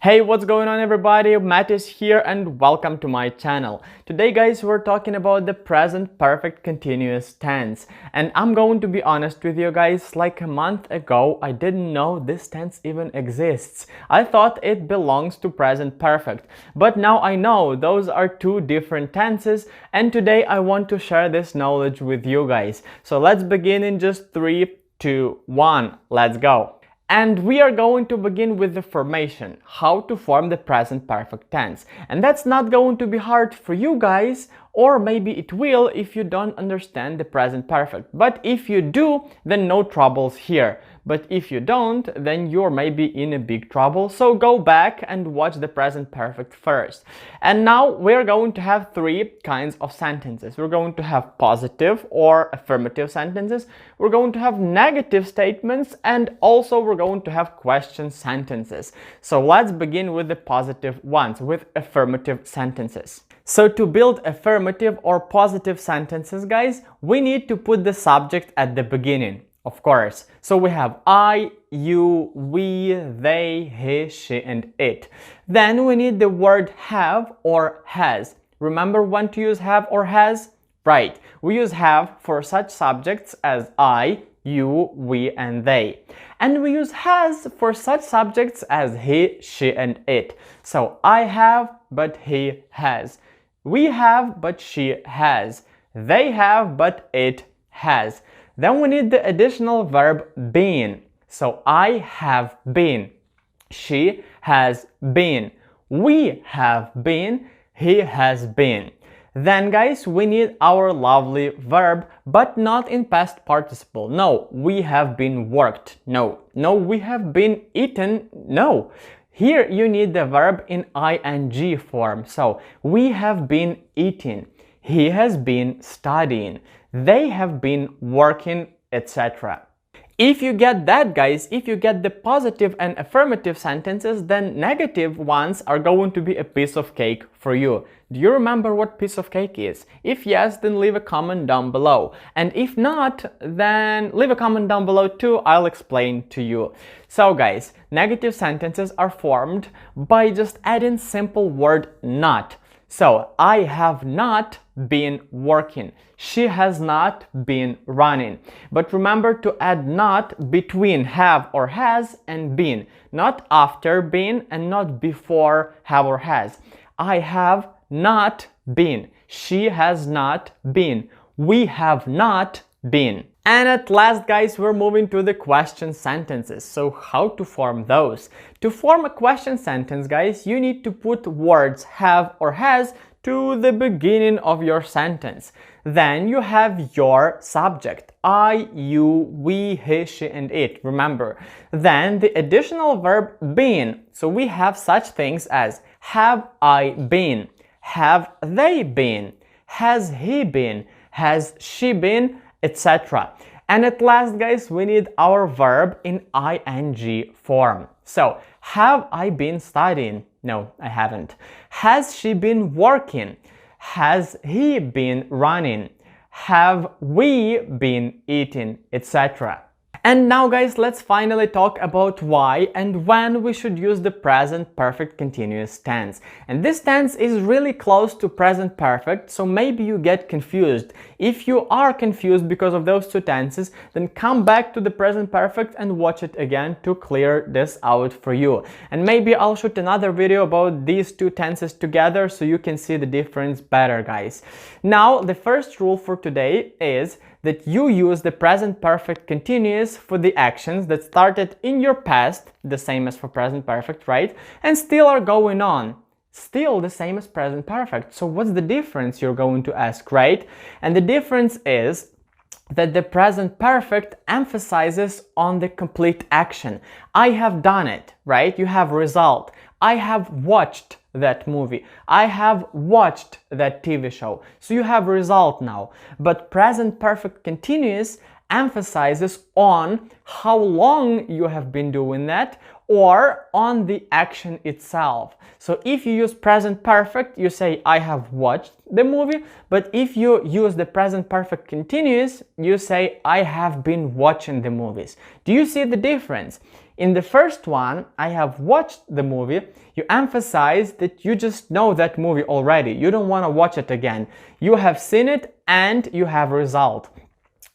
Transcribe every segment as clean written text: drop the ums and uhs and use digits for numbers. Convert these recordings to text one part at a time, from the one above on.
Hey, what's going on everybody? Matt is here and welcome to my channel. Today guys, we're talking about the present perfect continuous tense. And I'm going to be honest with you guys, like a month ago, I didn't know this tense even exists. I thought it belongs to present perfect. But now I know those are two different tenses, and today I want to share this knowledge with you guys. So let's begin in just 3, 2, 1. Let's go. And we are going to begin with the formation, how to form the present perfect tense. And that's not going to be hard for you guys, or maybe it will if you don't understand the present perfect. But if you do, then no troubles here. But if you don't, then you're maybe in a big trouble. So go back and watch the present perfect first. And now we're going to have three kinds of sentences. We're going to have positive or affirmative sentences. We're going to have negative statements, and also we're going to have question sentences. So let's begin with the positive ones, with affirmative sentences. So to build affirmative or positive sentences, guys, we need to put the subject at the beginning. Of course. So we have I, you, we, they, he, she, and it. Then we need the word have or has. Remember when to use have or has? Right. We use have for such subjects as I, you, we, and they. And we use has for such subjects as he, she, and it. So I have, but he has. We have, but she has. They have, but it has. Then we need the additional verb been. So I have been. She has been. We have been. He has been. Then guys, we need our lovely verb, but not in past participle. No, we have been worked. No, we have been eaten. No. Here you need the verb in ing form. So we have been eating. He has been studying. They have been working, etc. If you get that, guys, if you get the positive and affirmative sentences, then negative ones are going to be a piece of cake for you. Do you remember what piece of cake is? If yes, then leave a comment down below. And if not, then leave a comment down below too, I'll explain to you. So guys, negative sentences are formed by just adding simple word not. So, I have not been working. She has not been running. But remember to add not between have or has and been. Not after been and not before have or has. I have not been. She has not been. We have not been. And at last, guys, we're moving to the question sentences. So how to form those? To form a question sentence, guys, you need to put words have or has to the beginning of your sentence. Then you have your subject, I, you, we, he, she, and it, remember. Then the additional verb been. So we have such things as have I been, have they been, has he been, has she been, etc. And at last, guys, we need our verb in ing form. So, have I been studying? No, I haven't. Has she been working? Has he been running? Have we been eating, etc. And now, guys, let's finally talk about why and when we should use the present perfect continuous tense. And this tense is really close to present perfect, so maybe you get confused. If you are confused because of those two tenses, then come back to the present perfect and watch it again to clear this out for you. And maybe I'll shoot another video about these two tenses together so you can see the difference better, guys. Now, the first rule for today is that you use the present perfect continuous for the actions that started in your past, the same as for present perfect, right? And still are going on. Still the same as present perfect. So what's the difference, you're going to ask, right? And the difference is that the present perfect emphasizes on the complete action. I have done it, right? You have result. I have watched that movie. I have watched that TV show. So you have result now. But present perfect continuous emphasizes on how long you have been doing that or on the action itself. So if you use present perfect, you say I have watched the movie, but if you use the present perfect continuous, you say I have been watching the movies. Do you see the difference? In the first one, I have watched the movie, you emphasize that you just know that movie already. You don't want to watch it again. You have seen it and you have a result.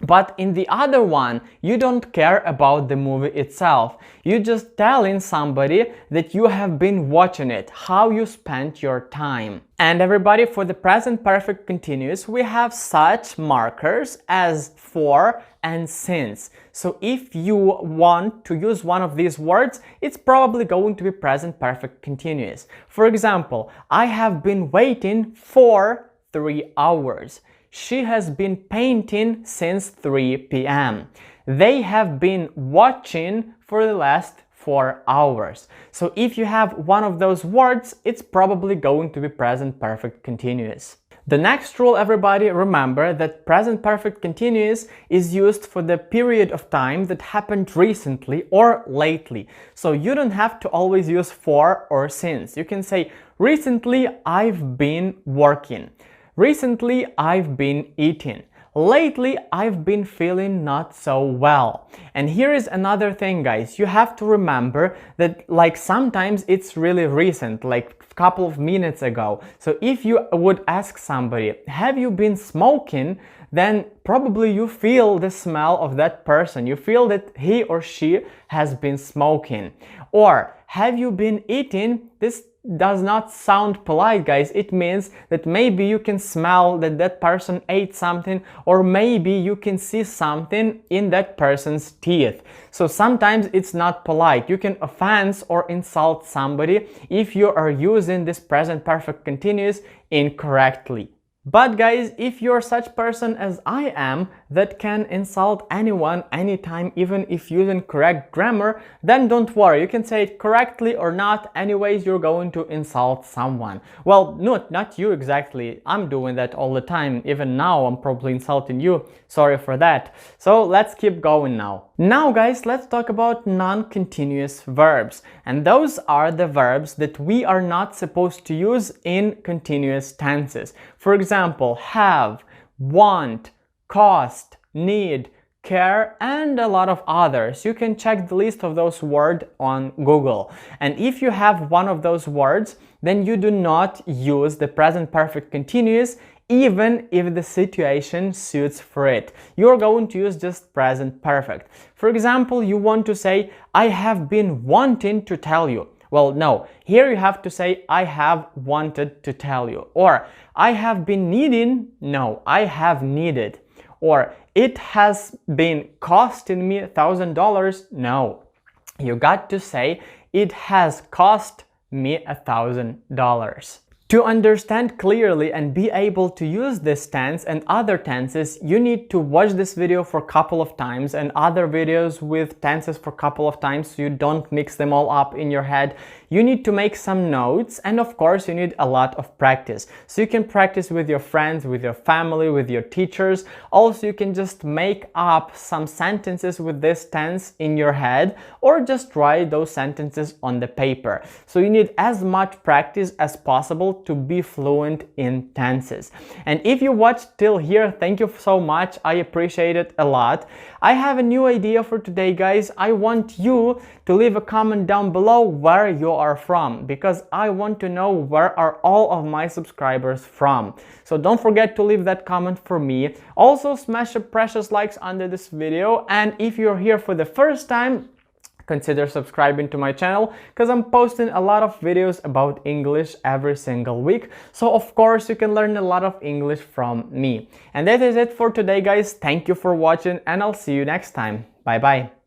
But in the other one, you don't care about the movie itself. You just telling somebody that you have been watching it, how you spent your time. And everybody, for the present perfect continuous, we have such markers as for and since. So if you want to use one of these words, it's probably going to be present perfect continuous. For example, I have been waiting for 3 hours. She has been painting since 3 p.m. They have been watching for the last 4 hours. So if you have one of those words, it's probably going to be present perfect continuous. The next rule, everybody, remember that present perfect continuous is used for the period of time that happened recently or lately. So you don't have to always use for or since. You can say, recently I've been working. Recently, I've been eating. Lately, I've been feeling not so well. And here is another thing, guys. You have to remember that sometimes it's really recent, like a couple of minutes ago. So if you would ask somebody, have you been smoking? Then probably you feel the smell of that person. You feel that he or she has been smoking. Or have you been eating? This does not sound polite, guys. It means that maybe you can smell that that person ate something, or maybe you can see something in that person's teeth. So sometimes it's not polite. You can offend or insult somebody if you are using this present perfect continuous incorrectly. But guys, if you're such person as I am that can insult anyone anytime, even if using correct grammar, then don't worry, you can say it correctly or not, anyways you're going to insult someone. Well, not you exactly, I'm doing that all the time, even now I'm probably insulting you, sorry for that. So let's keep going now. Now guys, let's talk about non-continuous verbs, and those are the verbs that we are not supposed to use in continuous tenses. For example, have, want, cost, need, care, and a lot of others. You can check the list of those words on Google. And if you have one of those words, then you do not use the present perfect continuous even if the situation suits for it. You're going to use just present perfect. For example, you want to say, I have been wanting to tell you. Well, no, here you have to say, I have wanted to tell you. Or, I have been needing, no, I have needed. Or, it has been costing me $1,000, no. You got to say, it has cost me $1,000. To understand clearly and be able to use this tense and other tenses, you need to watch this video for a couple of times and other videos with tenses for a couple of times so you don't mix them all up in your head. You need to make some notes, and of course you need a lot of practice. So you can practice with your friends, with your family, with your teachers. Also, you can just make up some sentences with this tense in your head or just write those sentences on the paper. So you need as much practice as possible to be fluent in tenses. And if you watched till here, thank you so much. I appreciate it a lot. I have a new idea for today, guys. I want you to leave a comment down below where you are from, because I want to know where are all of my subscribers from. So don't forget to leave that comment for me. Also, smash the precious likes under this video, and if you're here for the first time, consider subscribing to my channel, because I'm posting a lot of videos about English every single week. So of course you can learn a lot of English from me. And that is it for today, guys. Thank you for watching, and I'll see you next time. Bye bye.